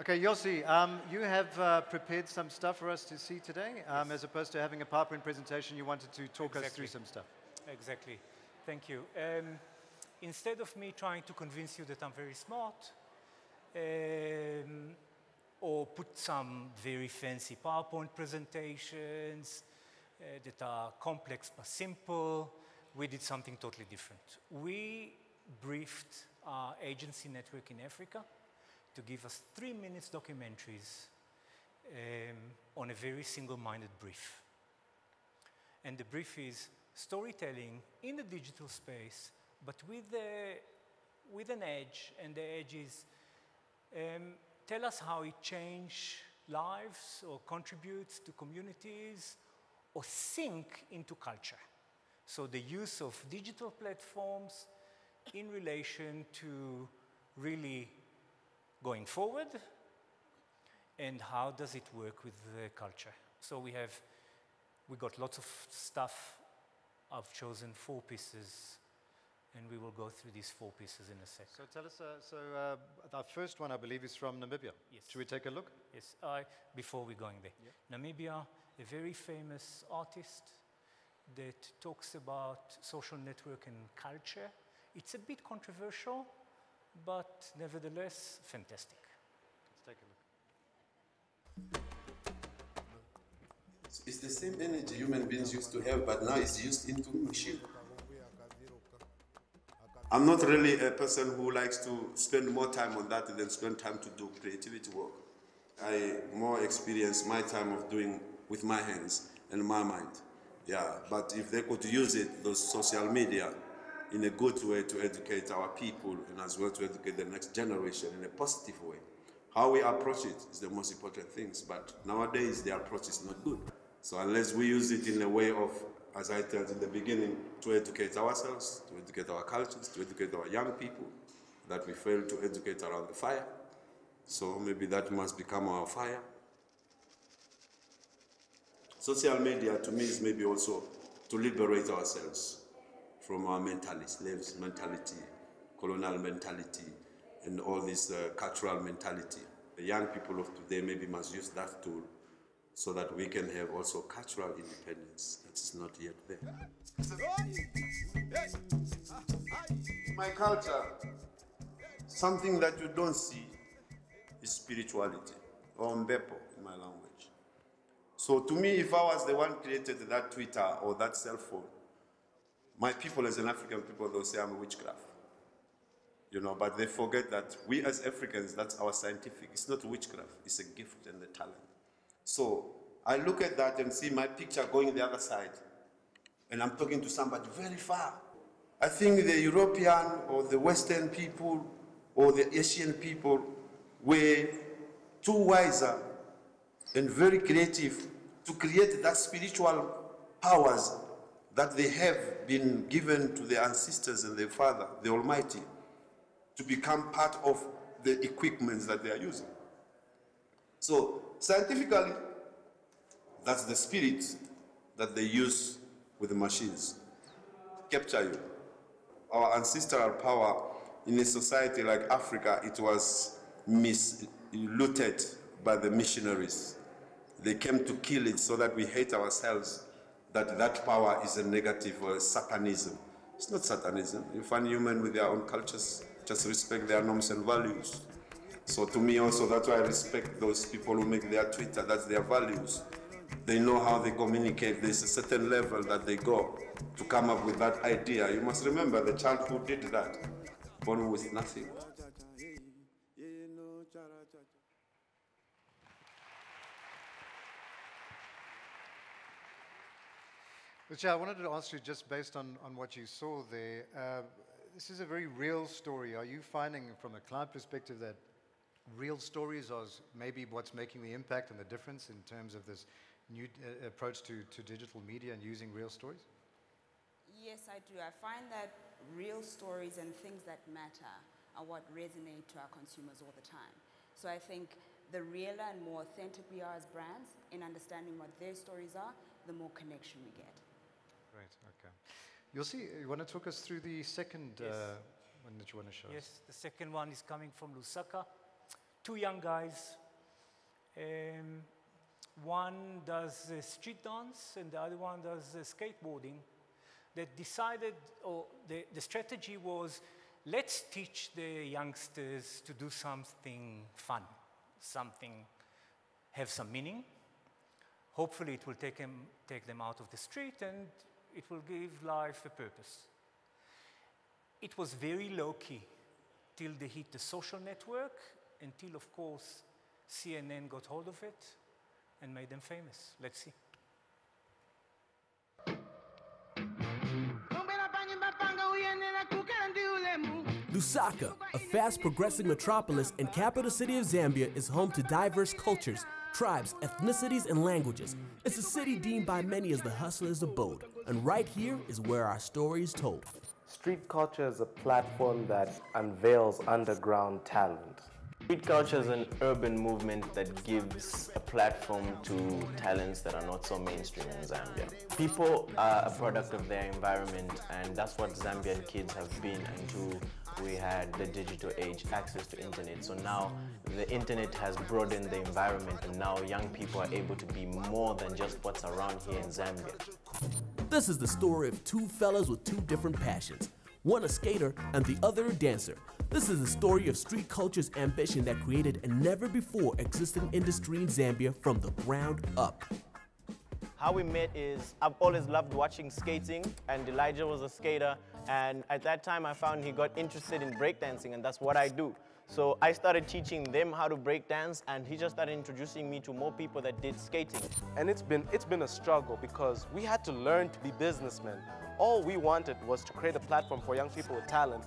Okay, Yossi, you have prepared some stuff for us to see today. As opposed to having a PowerPoint presentation, you wanted to talk us through some stuff. Exactly. Thank you. Instead of me trying to convince you that I'm very smart, or put some very fancy PowerPoint presentations that are complex but simple, we did something totally different. We briefed our agency network in Africa to give us 3-minute documentaries on a very single-minded brief. And the brief is storytelling in the digital space, but with an edge, and the edge is tell us how it changed lives or contributes to communities or sink into culture. So the use of digital platforms in relation to really going forward, and how does it work with the culture. So we got lots of stuff. I've chosen 4 pieces, and we will go through these 4 pieces in a sec. So tell us, our first one, I believe, is from Namibia. Yes. Should we take a look? Yes, before we're going there. Yeah. Namibia, a very famous artist that talks about social network and culture. It's a bit controversial, but nevertheless, fantastic. Let's take a look. It's the same energy human beings used to have, but now it's used into machine. I'm not really a person who likes to spend more time on that than spend time to do creativity work. I more experience my time of doing with my hands and my mind. Yeah, but if they could use it, those social media, in a good way to educate our people and as well to educate the next generation in a positive way. How we approach it is the most important things, but nowadays the approach is not good. So unless we use it in a way of, as I told in the beginning, to educate ourselves, to educate our cultures, to educate our young people, that we fail to educate around the fire. So maybe that must become our fire. Social media to me is maybe also to liberate ourselves from our mentality, slaves mentality, colonial mentality, and all this cultural mentality. The young people of today maybe must use that tool so that we can have also cultural independence. That's not yet there. My culture, something that you don't see is spirituality, or mbepo in my language. So to me, if I was the one created that Twitter or that cell phone, my people as an African people, they'll say I'm a witchcraft. You know, but they forget that we as Africans, that's our scientific. It's not witchcraft, it's a gift and a talent. So I look at that and see my picture going the other side, and I'm talking to somebody very far. I think the European or the Western people or the Asian people were too wiser and very creative to create that spiritual powers that they have been given to their ancestors and their Father, the Almighty, to become part of the equipments that they are using. So scientifically, that's the spirit that they use with the machines to capture you. Our ancestral power in a society like Africa, it was looted by the missionaries. They came to kill it so that we hate ourselves, that power is a negative satanism. It's not satanism. You find human with their own cultures, just respect their norms and values. So to me also, that's why I respect those people who make their Twitter, that's their values. They know how they communicate. There's a certain level that they go to come up with that idea. You must remember the child who did that, born with nothing. Lucia, I wanted to ask you, just based on what you saw there, this is a very real story. Are you finding, from a client perspective, that real stories are maybe what's making the impact and the difference in terms of this new approach to digital media and using real stories? Yes, I do. I find that real stories and things that matter are what resonate to our consumers all the time. So I think the realer and more authentic we are as brands in understanding what their stories are, the more connection we get. Great, okay. Yossi, you want to talk us through the second one that you want to show us? Yes, the second one is coming from Lusaka. two young guys. One does street dance and the other one does skateboarding. That decided, or the strategy was, let's teach the youngsters to do something fun, something have some meaning. Hopefully it will take them out of the street and it will give life a purpose. It was very low-key till they hit the social network, until, of course, CNN got hold of it and made them famous. Let's see. Lusaka, a fast-progressing metropolis and capital city of Zambia, is home to diverse cultures, tribes, ethnicities, and languages. It's a city deemed by many as the hustler's abode, and right here is where our story is told. Street culture is a platform that unveils underground talent. Street culture is an urban movement that gives a platform to talents that are not so mainstream in Zambia. People are a product of their environment, and that's what Zambian kids have been until we had the digital age, access to internet. So now the internet has broadened the environment, and now young people are able to be more than just what's around here in Zambia. This is the story of two fellas with two different passions. One a skater and the other a dancer. This is the story of street culture's ambition that created a never-before-existing industry in Zambia from the ground up. How we met is, I've always loved watching skating, and Elijah was a skater, and at that time I found he got interested in breakdancing, and that's what I do. So I started teaching them how to breakdance, and he just started introducing me to more people that did skating. And it's been a struggle because we had to learn to be businessmen. All we wanted was to create a platform for young people with talent.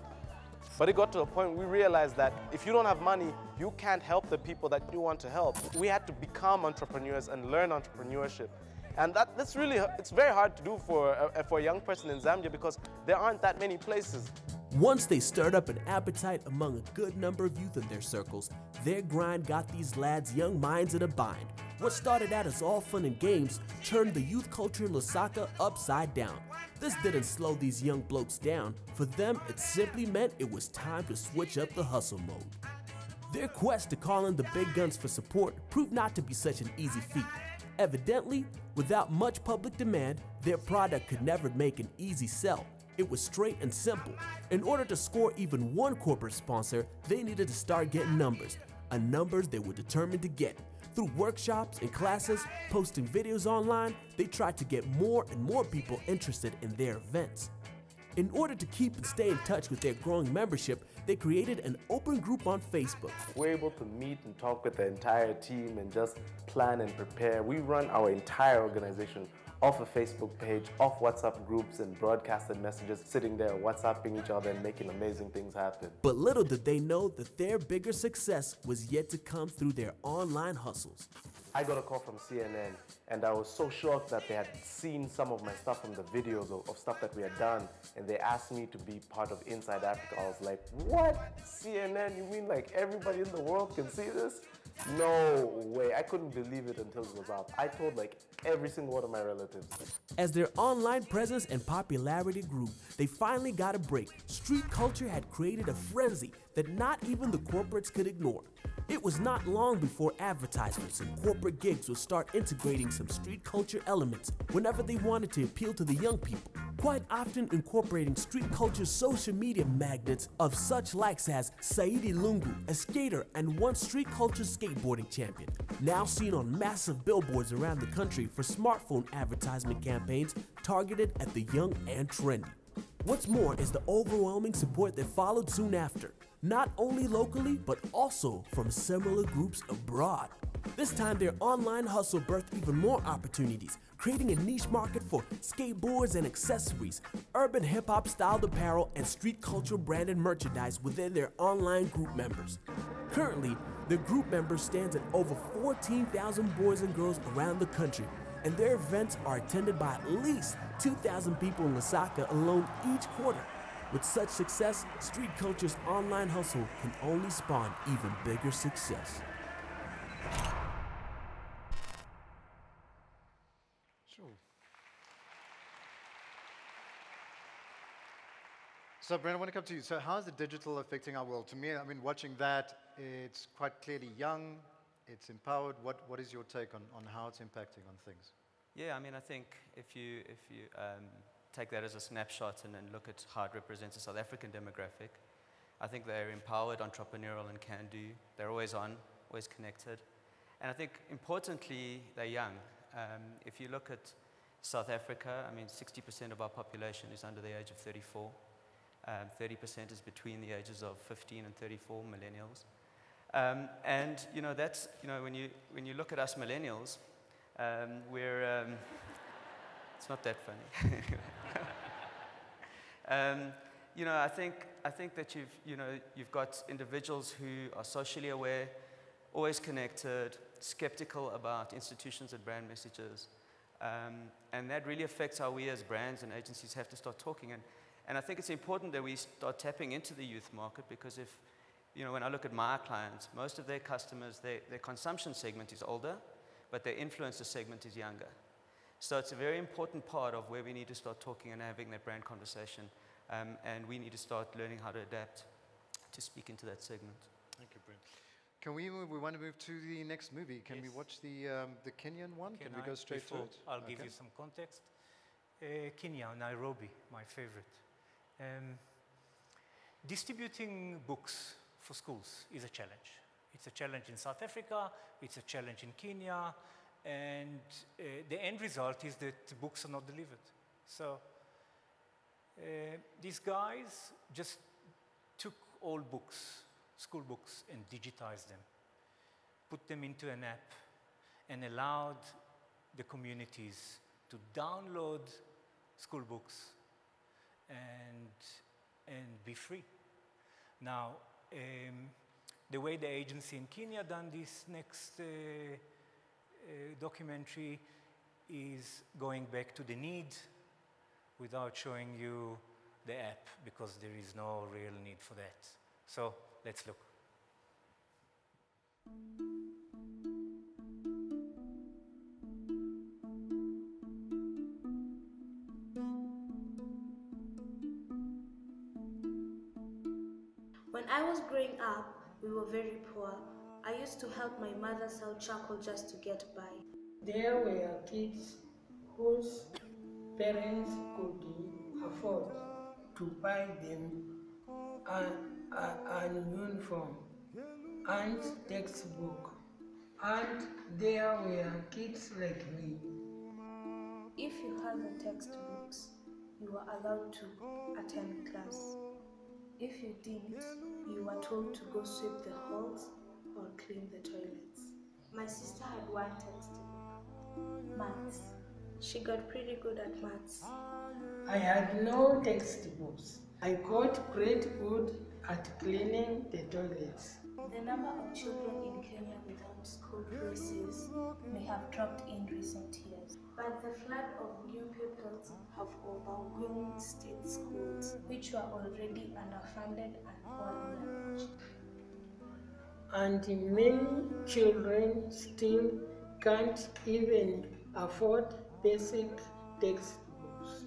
But it got to a point we realized that if you don't have money, you can't help the people that you want to help. We had to become entrepreneurs and learn entrepreneurship. And that's really, it's very hard to do for a young person in Zambia because there aren't that many places. Once they stirred up an appetite among a good number of youth in their circles, their grind got these lads' young minds in a bind. What started out as all fun and games turned the youth culture in Lusaka upside down. This didn't slow these young blokes down. For them, it simply meant it was time to switch up the hustle mode. Their quest to call in the big guns for support proved not to be such an easy feat. Evidently, without much public demand, their product could never make an easy sell. It was straight and simple. In order to score even one corporate sponsor, they needed to start getting numbers, numbers they were determined to get. Through workshops and classes, posting videos online, they tried to get more and more people interested in their events. In order to keep and stay in touch with their growing membership, they created an open group on Facebook. We're able to meet and talk with the entire team and just plan and prepare. We run our entire organization off a Facebook page, off WhatsApp groups and broadcasted messages, sitting there WhatsApping each other and making amazing things happen. But little did they know that their bigger success was yet to come through their online hustles. I got a call from CNN and I was so shocked that they had seen some of my stuff from the videos of stuff that we had done, and they asked me to be part of Inside Africa. I was like, what? CNN? You mean like everybody in the world can see this? No way. I couldn't believe it until it was out. I told like every single one of my relatives. As their online presence and popularity grew, they finally got a break. Street culture had created a frenzy that not even the corporates could ignore. It was not long before advertisements and corporate gigs would start integrating some street culture elements whenever they wanted to appeal to the young people, quite often incorporating street culture's social media magnets of such likes as Saidi Lungu, a skater and once street culture skateboarding champion, now seen on massive billboards around the country for smartphone advertisement campaigns targeted at the young and trendy. What's more is the overwhelming support that followed soon after, not only locally, but also from similar groups abroad. This time, their online hustle birthed even more opportunities, creating a niche market for skateboards and accessories, urban hip-hop styled apparel, and street culture branded merchandise within their online group members. Currently, their group members stands at over 14,000 boys and girls around the country, and their events are attended by at least 2,000 people in Lusaka alone each quarter. With such success, street culture's online hustle can only spawn even bigger success. Sure. So, Brent, I want to come to you. So how is the digital affecting our world? To me, I mean, watching that it's quite clearly young, it's empowered. What is your take on how it's impacting on things? Yeah, I mean, I think if you take that as a snapshot and then look at how it represents a South African demographic, I think they're empowered, entrepreneurial, and can-do. They're always on, always connected. And I think, importantly, they're young. If you look at South Africa, I mean, 60% of our population is under the age of 34. 30% is between the ages of 15 and 34, millennials. And, you know, that's, you know, when you look at us millennials, we're, it's not that funny. You know, I think that you've got individuals who are socially aware, always connected, skeptical about institutions and brand messages. And that really affects how we as brands and agencies have to start talking. And I think it's important that we start tapping into the youth market, because if, you know, when I look at my clients, most of their customers, their consumption segment is older, but their influencer segment is younger. So it's a very important part of where we need to start talking and having that brand conversation. And we need to start learning how to adapt to speak into that segment. Thank you, Brent. Can we want to move to the next movie? Can we watch the Kenyan one? Can we go straight to it? I'll give you some context. Kenya, Nairobi, my favorite. Distributing books for schools is a challenge. It's a challenge in South Africa, it's a challenge in Kenya, and the end result is that books are not delivered. So these guys just took all books, school books, and digitized them, put them into an app, and allowed the communities to download school books and be free. Now, the way the agency in Kenya done this next documentary is going back to the need without showing you the app, because there is no real need for that. So let's look. When I was growing up, we were very poor. I used to help my mother sell charcoal just to get by. There were kids whose parents could afford to buy them a uniform and textbook. And there were kids like me. If you had the textbooks, you were allowed to attend class. If you didn't, you were told to go sweep the halls or clean the toilets. My sister had one textbook, maths. She got pretty good at maths. I had no textbooks. I got great good at cleaning the toilets. The number of children in Kenya without school places may have dropped in recent years, but the flood of new pupils have overwhelmed state schools, which were already underfunded and poorly managed. And many children still can't even afford basic textbooks.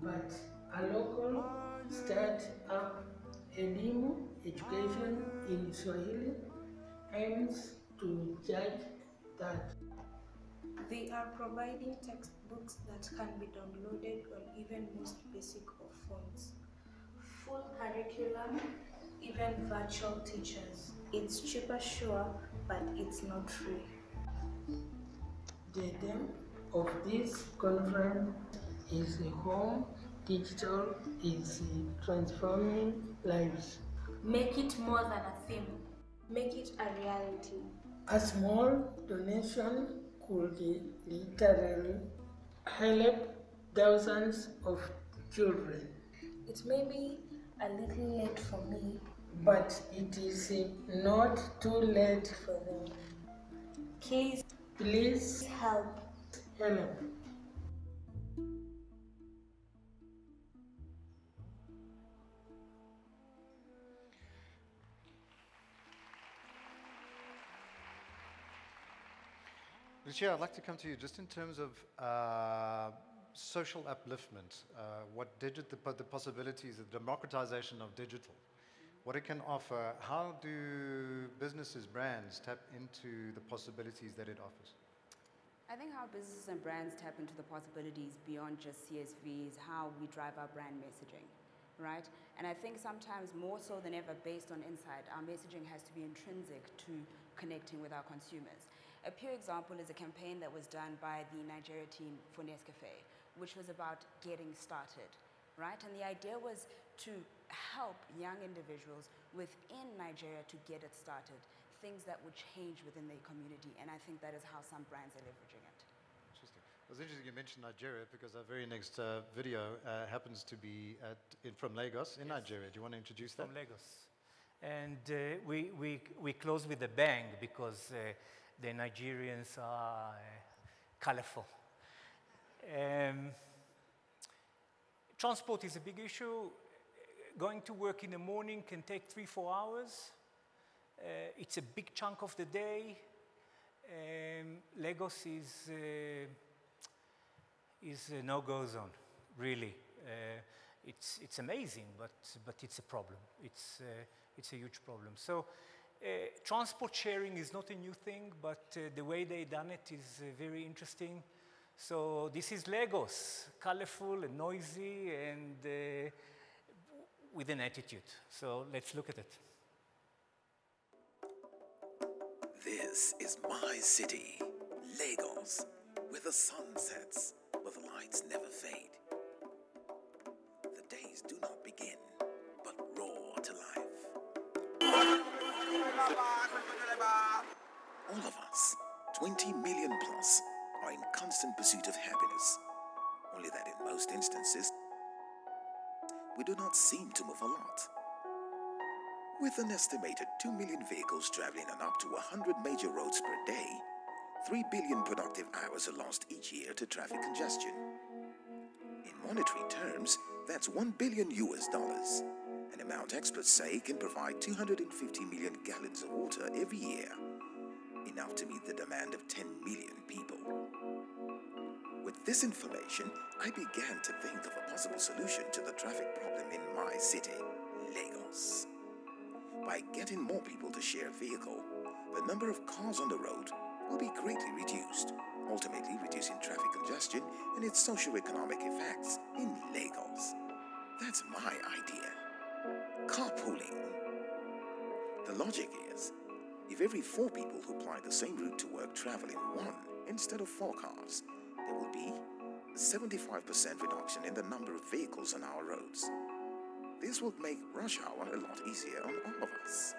But a local start-up, Elimu Education in Swahili, aims to judge that. They are providing textbooks that can be downloaded on even most basic of phones. Full curriculum, even virtual teachers. It's cheaper, sure, but it's not free. The theme of this conference is home digital is transforming lives. Make it more than a theme. Make it a reality. A small donation could literally help thousands of children. It may be a little late for me, but it is not too late for them. Please help. Help. Lucia, I'd like to come to you just in terms of social upliftment, the possibilities of democratization of digital. what it can offer, how do businesses, brands tap into the possibilities that it offers? I think how businesses and brands tap into the possibilities beyond just CSV is how we drive our brand messaging, right? And I think sometimes more so than ever, based on insight, our messaging has to be intrinsic to connecting with our consumers. A pure example is a campaign that was done by the Nigeria team for Nescafe, which was about getting started, right? And the idea was to help young individuals within Nigeria to get it started, things that would change within their community, and I think that is how some brands are leveraging it. Interesting. It was interesting you mentioned Nigeria because our very next video happens to be from Lagos in Nigeria. Do you want to introduce that? From Lagos. And we close with a bang because the Nigerians are colorful. Transport is a big issue. Going to work in the morning can take 3-4 hours. It's a big chunk of the day. Lagos is a no-go zone, really. It's amazing, but it's a problem. It's a huge problem. So transport sharing is not a new thing, but the way they done it is very interesting. So this is Lagos, colorful and noisy and with an attitude. So let's look at it. This is my city, Lagos, where the sun sets, where the lights never fade. The days do not begin, but roar to life. All of us, 20 million plus, are in constant pursuit of happiness. Only that in most instances, we do not seem to move a lot. With an estimated 2 million vehicles traveling on up to 100 major roads per day, 3 billion productive hours are lost each year to traffic congestion. In monetary terms, that's $1 billion, an amount experts say can provide 250 million gallons of water every year, enough to meet the demand of 10 million people. With this information, I began to think of a possible solution to the traffic problem in my city, Lagos. By getting more people to share a vehicle, the number of cars on the road will be greatly reduced, ultimately reducing traffic congestion and its socio-economic effects in Lagos. That's my idea. Carpooling. The logic is, if every 4 people who ply the same route to work travel in 1 instead of 4 cars, there will be a 75% reduction in the number of vehicles on our roads. This would make rush hour a lot easier on all of us.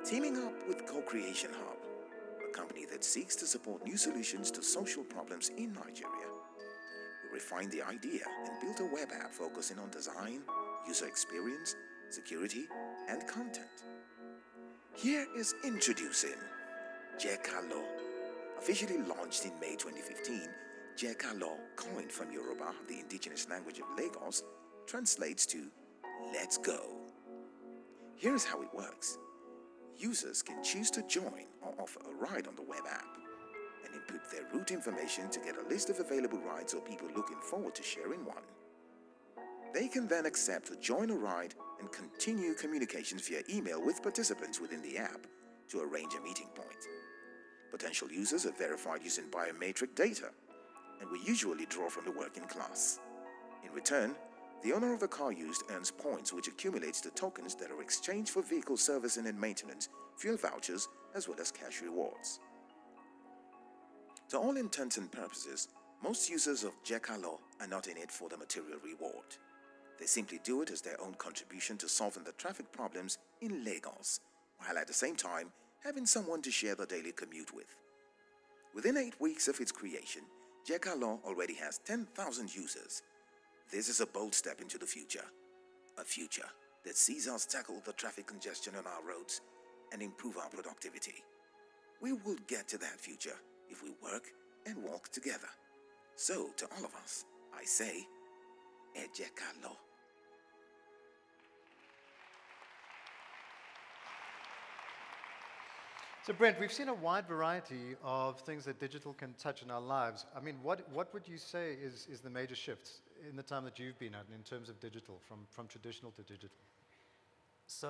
Teaming up with Co-Creation Hub, a company that seeks to support new solutions to social problems in Nigeria, we refined the idea and built a web app focusing on design, user experience, security, and content. Here is introducing Jekalo. Officially launched in May 2015, Jekalo, coined from Yoruba, the indigenous language of Lagos, translates to "Let's go." Here's how it works. Users can choose to join or offer a ride on the web app and input their route information to get a list of available rides or people looking forward to sharing one. They can then accept to join a ride and continue communications via email with participants within the app to arrange a meeting point. Potential users are verified using biometric data, and we usually draw from the working class. In return, the owner of the car used earns points which accumulates to tokens that are exchanged for vehicle servicing and maintenance, fuel vouchers, as well as cash rewards. To all intents and purposes, most users of Jekalo are not in it for the material reward. They simply do it as their own contribution to solving the traffic problems in Lagos, while at the same time having someone to share the daily commute with. Within 8 weeks of its creation, Jekalo already has 10,000 users. This is a bold step into the future, a future that sees us tackle the traffic congestion on our roads and improve our productivity. We will get to that future if we work and walk together. So, to all of us, I say, Ejekalo. So Brent, we've seen a wide variety of things that digital can touch in our lives. I mean, what would you say is the major shifts in the time that you've been at in terms of digital, from traditional to digital? So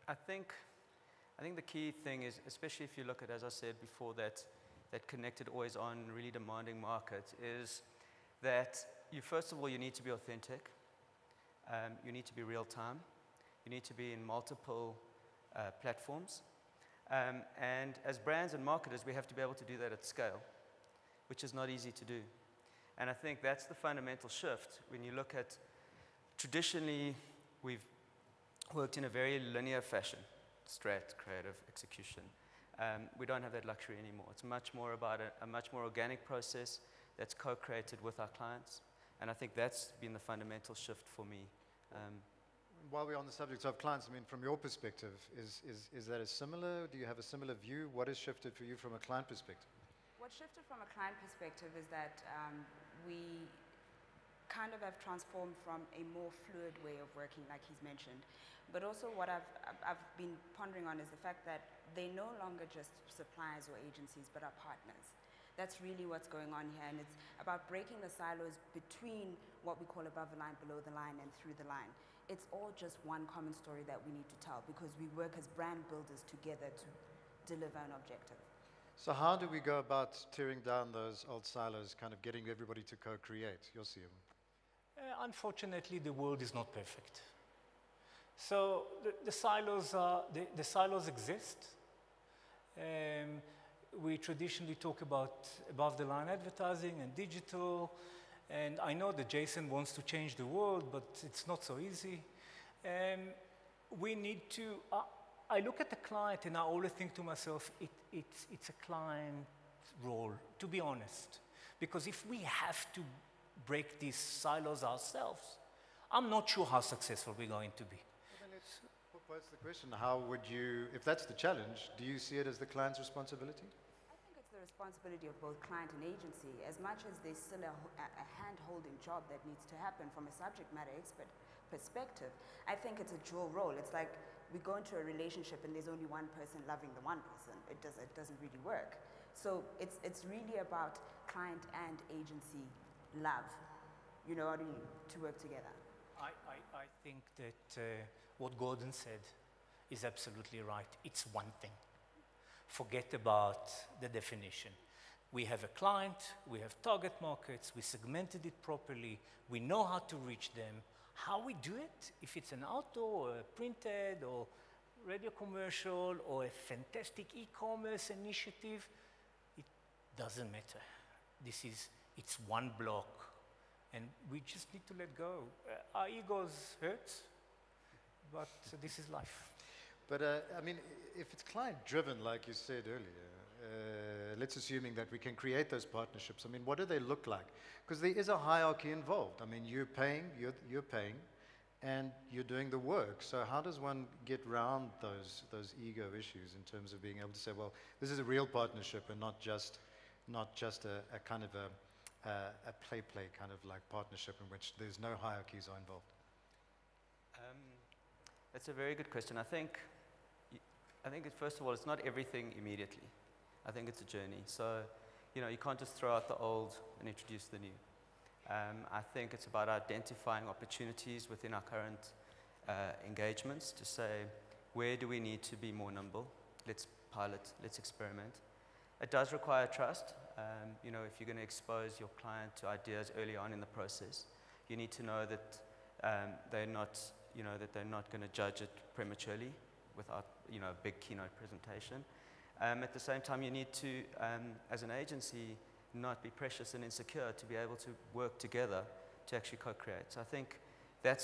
I think the key thing is, especially if you look at, as I said before, that connected, always on, really demanding market, is that first of all, you need to be authentic. You need to be real time. You need to be in multiple platforms. And as brands and marketers, we have to be able to do that at scale, which is not easy to do. And I think that's the fundamental shift. When you look at, traditionally, we've worked in a very linear fashion, strat, creative, execution. We don't have that luxury anymore. It's much more about a much more organic process that's co-created with our clients. And I think that's been the fundamental shift for me. While we're on the subject of clients, I mean, from your perspective, is that a similar, do you have a similar view? What has shifted for you from a client perspective? What shifted from a client perspective is that we kind of have transformed from a more fluid way of working, like he's mentioned. But also what I've been pondering on is the fact that they're no longer just suppliers or agencies, but are partners. That's really what's going on here, and it's about breaking the silos between what we call above the line, below the line, and through the line. It's all just one common story that we need to tell, because we work as brand builders together to deliver an objective. So how do we go about tearing down those old silos, kind of getting everybody to co-create? Yossi. Unfortunately, the world is not perfect. So the silos exist. We traditionally talk about above-the-line advertising and digital, and I know that Jason wants to change the world, but it's not so easy. We need to, I look at the client and I always think to myself, it's a client role, to be honest. Because if we have to break these silos ourselves, I'm not sure how successful we're going to be. Well, then let's pose the question, how would you, if that's the challenge, do you see it as the client's responsibility? I think it's the responsibility of both client and agency, as much as there's still a hand-holding job that needs to happen from a subject matter expert perspective. I think it's a dual role. It's like we go into a relationship and there's only one person loving the one person. It doesn't really work. So it's really about client and agency love, you know, to work together. I think that what Gordon said is absolutely right. It's one thing. Forget about the definition. We have a client, we have target markets, we segmented it properly, we know how to reach them. How we do it, if it's an outdoor, or a printed, or radio commercial, or a fantastic e-commerce initiative, it doesn't matter. It's one block, and we just need to let go. Our egos hurt, but this is life. But I mean, if it's client-driven, like you said earlier, let's assuming that we can create those partnerships. I mean, what do they look like? Because there is a hierarchy involved. I mean, you're paying, and you're doing the work. So how does one get around those ego issues in terms of being able to say, well, this is a real partnership and not just a kind of a play kind of like partnership in which there's no hierarchies are involved? That's a very good question. I think first of all, it's not everything immediately. I think it's a journey. So, you know, you can't just throw out the old and introduce the new. I think it's about identifying opportunities within our current engagements to say, where do we need to be more nimble? Let's pilot, let's experiment. It does require trust. You know, if you're going to expose your client to ideas early on in the process, you need to know that they're not going to judge it prematurely without, you know, a big keynote presentation. At the same time, you need to, as an agency, not be precious and insecure to be able to work together to actually co-create. So I think that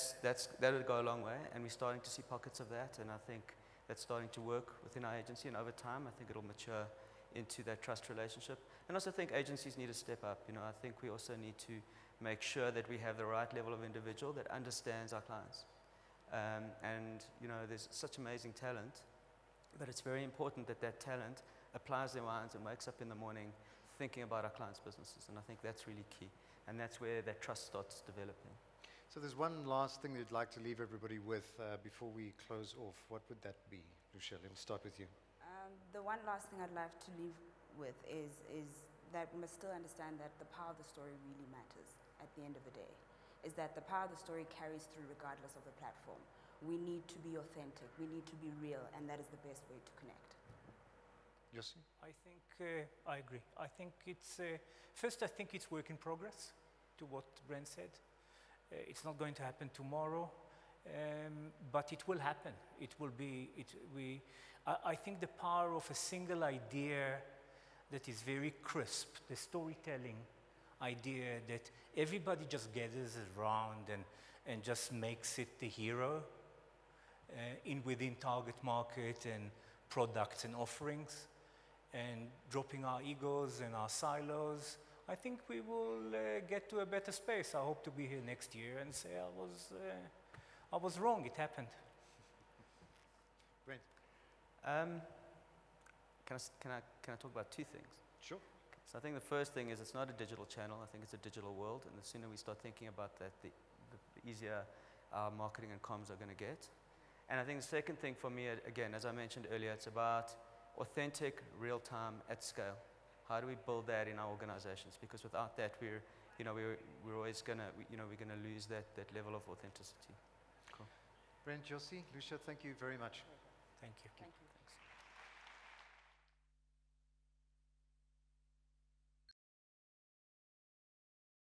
would go a long way, and we're starting to see pockets of that, and I think that's starting to work within our agency, and over time, I think it'll mature into that trust relationship. And also think agencies need to step up. You know, I think we also need to make sure that we have the right level of individual that understands our clients. And, you know, there's such amazing talent, but it's very important that that talent applies their minds and wakes up in the morning thinking about our clients' businesses, and I think that's really key, and that's where that trust starts developing. So there's one last thing you'd like to leave everybody with before we close off. What would that be? Lucia, we'll start with you. The one last thing I'd like to leave with is that we must still understand that the power of the story really matters at the end of the day, is that the power of the story carries through regardless of the platform. we need to be authentic, we need to be real, and that is the best way to connect. Yossi? I think I agree. I think it's first. I think it's work in progress. To what Brent said, it's not going to happen tomorrow, but it will happen. It will be. I think the power of a single idea that is very crisp, the storytelling idea that everybody just gathers around and just makes it the hero within target market and products and offerings, and dropping our egos and our silos. I think we will get to a better space. I hope to be here next year and say I was wrong, it happened. Brent? Can I talk about two things? Sure. So I think the first thing is it's not a digital channel, I think it's a digital world, and the sooner we start thinking about that, the easier our marketing and comms are going to get. And I think the second thing for me, again, as I mentioned earlier, it's about authentic, real-time, at scale. How do we build that in our organizations? Because without that, we're always going to, we're going to lose that level of authenticity. Cool. Brent, Yossi, Lucia, thank you very much. Thank you. Thank you.